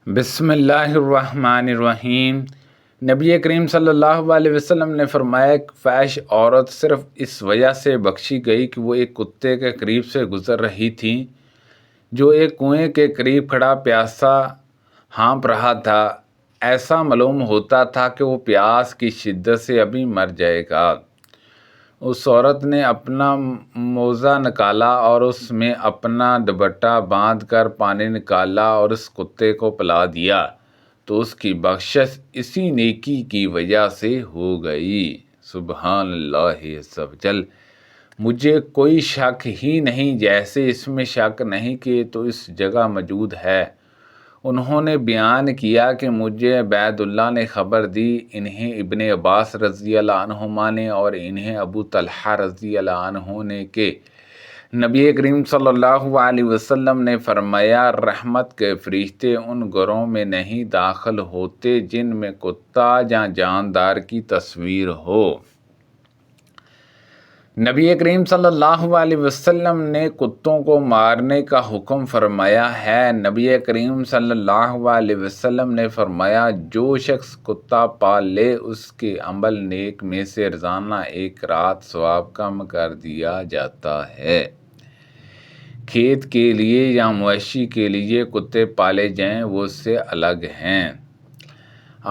بسم اللہ الرحمن الرحیم۔ نبی کریم صلی اللہ علیہ وسلم نے فرمایا کہ فحش عورت صرف اس وجہ سے بخشی گئی کہ وہ ایک کتے کے قریب سے گزر رہی تھی جو ایک کنویں کے قریب کھڑا پیاسا ہانپ رہا تھا۔ ایسا معلوم ہوتا تھا کہ وہ پیاس کی شدت سے ابھی مر جائے گا۔ اس عورت نے اپنا موزہ نکالا اور اس میں اپنا دوپٹہ باندھ کر پانی نکالا اور اس کتے کو پلا دیا تو اس کی بخشش اسی نیکی کی وجہ سے ہو گئی۔ سبحان اللہ عز و جل۔ مجھے کوئی شک ہی نہیں، جیسے اس میں شک نہیں کہ تو اس جگہ موجود ہے۔ انہوں نے بیان کیا کہ مجھے عبید اللہ نے خبر دی، انہیں ابن عباس رضی اللہ عنہما نے اور انہیں ابو طلحہ رضی اللہ عنہ نے کہ نبی کریم صلی اللہ علیہ وسلم نے فرمایا، رحمت کے فرشتے ان گھروں میں نہیں داخل ہوتے جن میں کتا یا جاندار کی تصویر ہو۔ نبی کریم صلی اللہ علیہ وسلم نے کتوں کو مارنے کا حکم فرمایا ہے۔ نبی کریم صلی اللہ علیہ وسلم نے فرمایا، جو شخص کتا پال لے اس کے عمل نیک میں سے روزانہ ایک رات ثواب کم کر دیا جاتا ہے۔ کھیت کے لیے یا مویشی کے لیے کتے پالے جائیں وہ اس سے الگ ہیں۔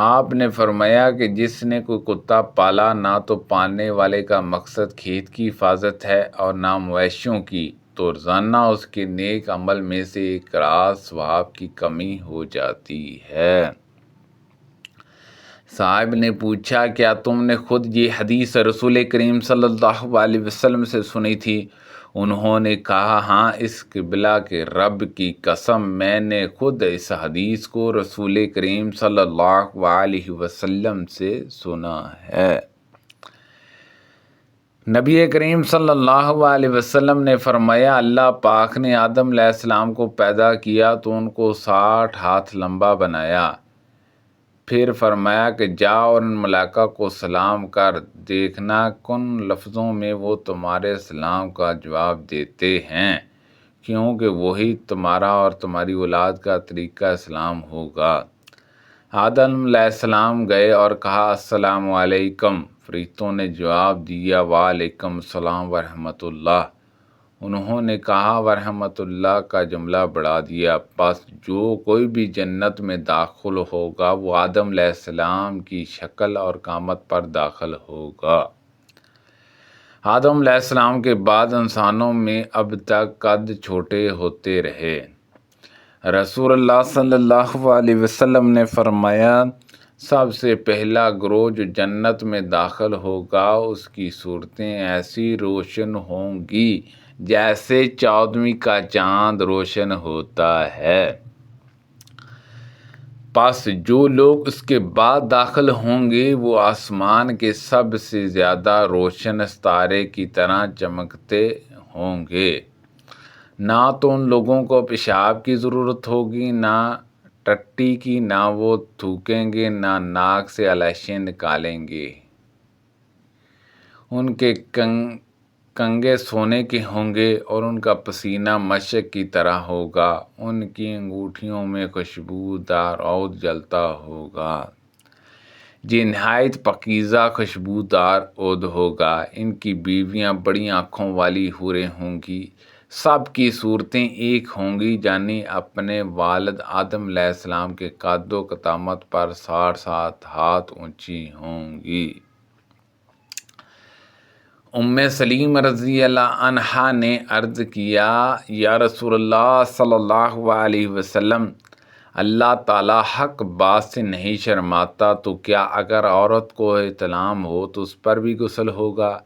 آپ نے فرمایا کہ جس نے کوئی کتا پالا، نہ تو پالنے والے کا مقصد کھیت کی حفاظت ہے اور نہ مویشیوں کی، تو روزانہ اس کے نیک عمل میں سے ایک رات ثواب کی کمی ہو جاتی ہے۔ صاحب نے پوچھا، کیا تم نے خود یہ حدیث رسول کریم صلی اللہ علیہ وسلم سے سنی تھی؟ انہوں نے کہا، ہاں، اس قبلہ کے رب کی قسم میں نے خود اس حدیث کو رسول کریم صلی اللہ علیہ وسلم سے سنا ہے۔ نبی کریم صلی اللہ علیہ وسلم نے فرمایا، اللہ پاک نے آدم علیہ السلام کو پیدا کیا تو ان کو 60 ہاتھ لمبا بنایا، پھر فرمایا کہ جا اور ان ملائکہ کو سلام کر، دیکھنا کن لفظوں میں وہ تمہارے سلام کا جواب دیتے ہیں، کیونکہ وہی تمہارا اور تمہاری اولاد کا طریقہ اسلام ہوگا۔ آدم علیہ السلام گئے اور کہا، السلام علیکم۔ فرشتوں نے جواب دیا، وعلیکم السلام ورحمۃ اللہ۔ انہوں نے کہا، ورحمۃ اللہ کا جملہ بڑھا دیا، پس جو کوئی بھی جنت میں داخل ہوگا وہ آدم علیہ السلام کی شکل اور قامت پر داخل ہوگا۔ آدم علیہ السلام کے بعد انسانوں میں اب تک قد چھوٹے ہوتے رہے۔ رسول اللہ صلی اللہ علیہ وسلم نے فرمایا، سب سے پہلا گروہ جو جنت میں داخل ہوگا اس کی صورتیں ایسی روشن ہوں گی جیسے 14ویں کا چاند روشن ہوتا ہے۔ پس جو لوگ اس کے بعد داخل ہوں گے وہ آسمان کے سب سے زیادہ روشن ستارے کی طرح چمکتے ہوں گے۔ نہ تو ان لوگوں کو پیشاب کی ضرورت ہوگی، نہ ٹٹی کی، نہ وہ تھوکیں گے، نہ ناک سے علائشیں نکالیں گے۔ ان کے کنگے سونے کے ہوں گے اور ان کا پسینہ مشک کی طرح ہوگا، ان کی انگوٹھیوں میں خوشبودار عود جلتا ہوگا، یہ نہایت پاکیزہ خوشبودار عود ہوگا۔ ان کی بیویاں بڑی آنکھوں والی حوریں ہوں گی، سب کی صورتیں ایک ہوں گی، یعنی اپنے والد آدم علیہ السلام کے قد و قامت پر 60 ہاتھ اونچی ہوں گی۔ ام سلیم رضی اللہ عنہا نے عرض کیا، یا رسول اللہ صلی اللہ علیہ وسلم، اللہ تعالیٰ حق بات سے نہیں شرماتا، تو کیا اگر عورت کو احتلام ہو تو اس پر بھی غسل ہوگا؟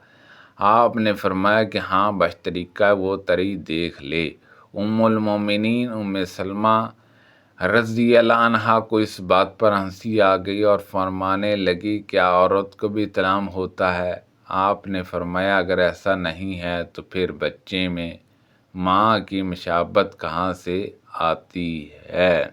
آپ نے فرمایا کہ ہاں، بس طریقہ وہ طری دیکھ لے۔ ام المومنین ام سلمہ رضی اللہ عنہا کو اس بات پر ہنسی آ گئی اور فرمانے لگی، کیا عورت کو بھی احتلام ہوتا ہے؟ آپ نے فرمایا، اگر ایسا نہیں ہے تو پھر بچے میں ماں کی مشابہت کہاں سے آتی ہے؟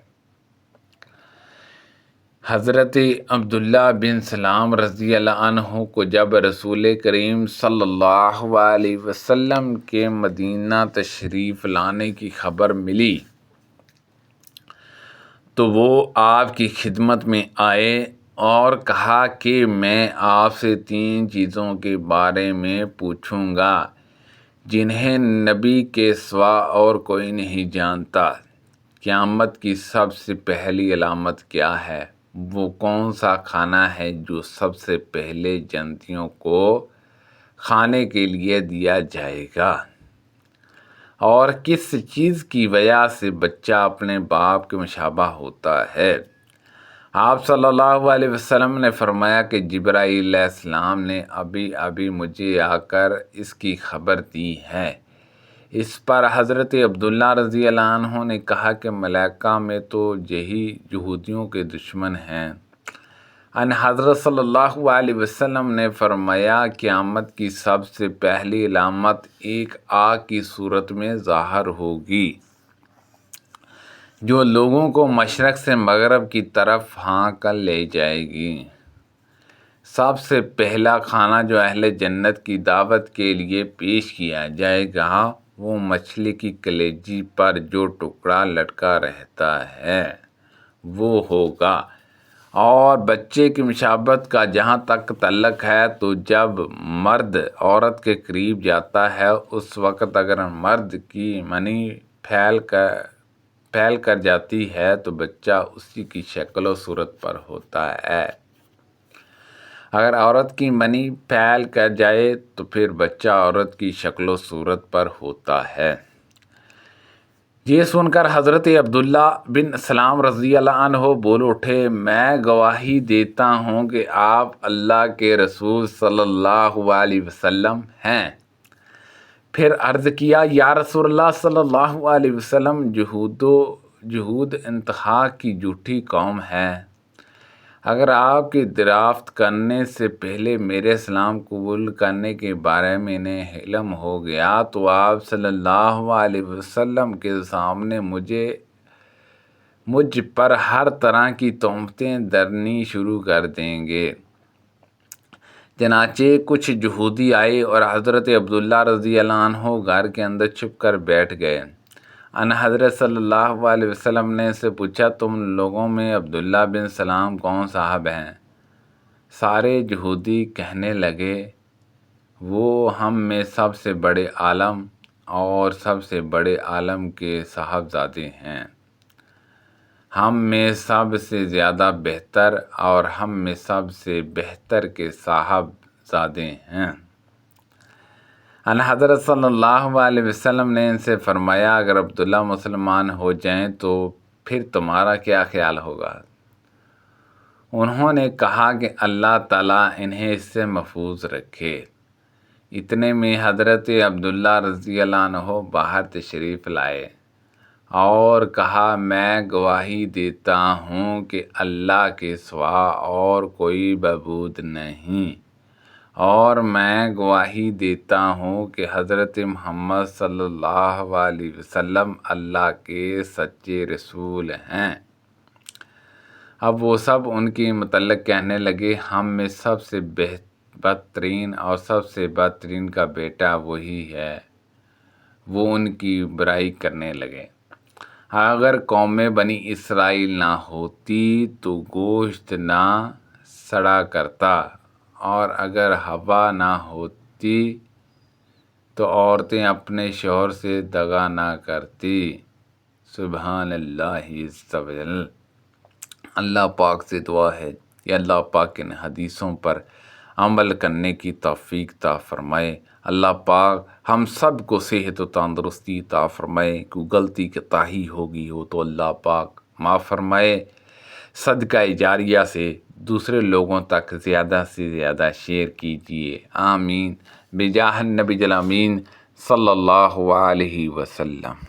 حضرت عبداللہ بن سلام رضی اللہ عنہ کو جب رسول کریم صلی اللہ علیہ وسلم کے مدینہ تشریف لانے کی خبر ملی تو وہ آپ کی خدمت میں آئے اور کہا کہ میں آپ سے 3 چیزوں کے بارے میں پوچھوں گا جنہیں نبی کے سوا اور کوئی نہیں جانتا۔ قیامت کی سب سے پہلی علامت کیا ہے؟ وہ کون سا کھانا ہے جو سب سے پہلے جنتیوں کو کھانے کے لیے دیا جائے گا؟ اور کس چیز کی وجہ سے بچہ اپنے باپ کے مشابہ ہوتا ہے؟ آپ صلی اللہ علیہ وسلم نے فرمایا کہ جبرائیل علیہ السلام نے ابھی مجھے آ کر اس کی خبر دی ہے۔ اس پر حضرت عبداللہ رضی اللہ عنہ نے کہا کہ ملائکہ میں تو یہی یہودیوں کے دشمن ہیں۔ ان حضرت صلی اللہ علیہ وسلم نے فرمایا قیامت کی سب سے پہلی علامت ایک آگ کی صورت میں ظاہر ہوگی جو لوگوں کو مشرق سے مغرب کی طرف ہانک کر لے جائے گی۔ سب سے پہلا کھانا جو اہل جنت کی دعوت کے لیے پیش کیا جائے گا وہ مچھلی کی کلیجی پر جو ٹکڑا لٹکا رہتا ہے وہ ہوگا۔ اور بچے کی مشابہت کا جہاں تک تعلق ہے تو جب مرد عورت کے قریب جاتا ہے اس وقت اگر مرد کی منی پھیل کر جاتی ہے تو بچہ اسی کی شکل و صورت پر ہوتا ہے، اگر عورت کی منی پھیل کر جائے تو پھر بچہ عورت کی شکل و صورت پر ہوتا ہے۔ یہ سن کر حضرت عبداللہ بن سلام رضی اللہ عنہ بول اٹھے، میں گواہی دیتا ہوں کہ آپ اللہ کے رسول صلی اللہ علیہ وسلم ہیں۔ پھر عرض کیا، یا رسول اللہ صلی اللہ علیہ وسلم، یہود انتہا کی جھوٹی قوم ہے۔ اگر آپ کی دریافت کرنے سے پہلے میرے اسلام قبول کرنے کے بارے میں انہیں علم ہو گیا تو آپ صلی اللہ علیہ وسلم کے سامنے مجھ پر ہر طرح کی تہمتیں دھرنی شروع کر دیں گے۔ چنانچہ کچھ یہودی آئے اور حضرت عبداللہ رضی اللہ عنہ گھر کے اندر چھپ کر بیٹھ گئے۔ ان حضرت صلی اللہ علیہ وسلم نے سے پوچھا، تم لوگوں میں عبداللہ بن سلام کون صاحب ہیں؟ سارے یہودی کہنے لگے، وہ ہم میں سب سے بڑے عالم اور سب سے بڑے عالم کے صاحبزادے ہیں، ہم میں سب سے زیادہ بہتر اور ہم میں سب سے بہتر کے صاحبزادے ہیں۔ ان حضرت صلی اللہ علیہ وسلم نے ان سے فرمایا، اگر عبداللہ مسلمان ہو جائیں تو پھر تمہارا کیا خیال ہوگا؟ انہوں نے کہا کہ اللہ تعالیٰ انہیں اس سے محفوظ رکھے۔ اتنے میں حضرت عبداللہ رضی اللہ عنہ باہر تشریف لائے اور کہا، میں گواہی دیتا ہوں کہ اللہ کے سوا اور کوئی معبود نہیں، اور میں گواہی دیتا ہوں کہ حضرت محمد صلی اللہ علیہ وسلم اللہ کے سچے رسول ہیں۔ اب وہ سب ان کے متعلق کہنے لگے، ہم میں سب سے بدترین اور سب سے بدترین کا بیٹا وہی ہے۔ وہ ان کی برائی کرنے لگے۔ اگر قوم بنی اسرائیل نہ ہوتی تو گوشت نہ سڑا کرتا، اور اگر ہوا نہ ہوتی تو عورتیں اپنے شوہر سے دغا نہ کرتی۔ سبحان اللہ عز و جل۔ اللہ پاک سے دعا ہے کہ اللہ پاک ان حدیثوں پر عمل کرنے کی توفیق عطا فرمائے۔ اللہ پاک ہم سب کو صحت و تندرستی عطا فرمائے۔ کوئی غلطی کوتاہی ہوگی ہو تو اللہ پاک معاف فرمائے۔ صدقہ جاریہ سے دوسرے لوگوں تک زیادہ سے زیادہ شیئر کیجیے، آمین، بجاہ النبی الامین صلی اللہ علیہ وسلم۔